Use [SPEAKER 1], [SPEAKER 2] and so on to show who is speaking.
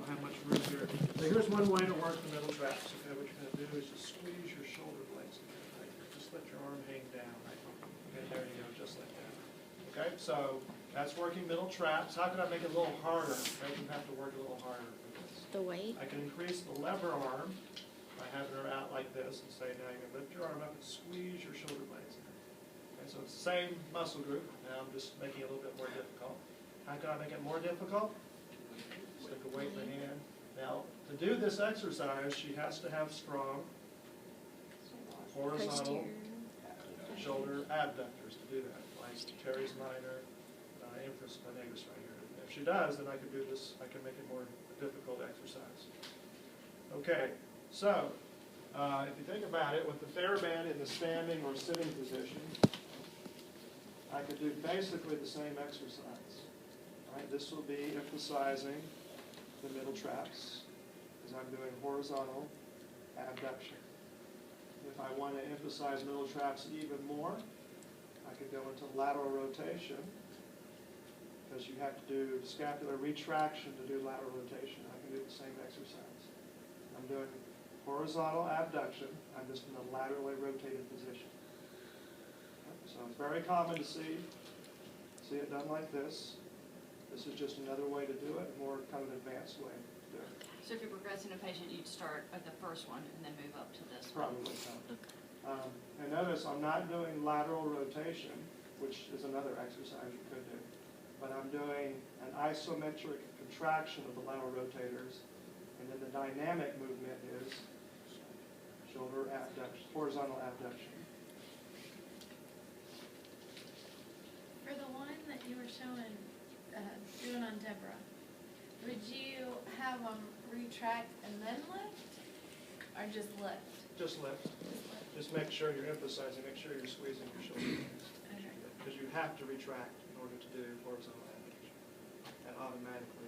[SPEAKER 1] don't have much room here. So here's one way to work the middle traps. Okay, what you're going to do is just squeeze your shoulder blades together. Right? Just let your arm hang down. Right? Okay, there you go, just like that. Okay, so that's working middle traps. How can I make it a little harder? Right? You have to work a little harder for this.
[SPEAKER 2] The weight?
[SPEAKER 1] I can increase the lever arm by having her out like this and say, now you can lift your arm up and squeeze your shoulder blades in. Okay, so it's the same muscle group. Now I'm just making it a little bit more difficult. How can I make it more difficult? Stick a weight in the hand. Now, to do this exercise, she has to have strong horizontal shoulder abductors to do that, like teres minor, infraspinatus right here. If she does, then I can do this, I can make it more difficult exercise. Okay, so if you think about it, with the TheraBand in the standing or sitting position, I could do basically the same exercise. Right? This will be emphasizing the middle traps, because I'm doing horizontal abduction. If I want to emphasize middle traps even more, I could go into lateral rotation, because you have to do scapular retraction to do lateral rotation. I can do the same exercise. I'm doing horizontal abduction. I'm just in a laterally rotated position. So it's very common to see it done like this. This is just another way to do it, a more kind of advanced way to do it.
[SPEAKER 3] So if you're progressing a patient, you'd start at the first one and then move up to this one?
[SPEAKER 1] Probably so. And notice I'm not doing lateral rotation, which is another exercise you could do, but I'm doing an isometric contraction of the lateral rotators, and then the dynamic movement is shoulder abduction, horizontal abduction.
[SPEAKER 4] For the one that you were showing, doing on Deborah, would you have them retract and then lift, or just lift?
[SPEAKER 1] Just lift. Just make sure you're emphasizing, make sure you're squeezing your shoulder blades.
[SPEAKER 4] Okay.
[SPEAKER 1] Because you have to retract in order to do horizontal abduction. That automatically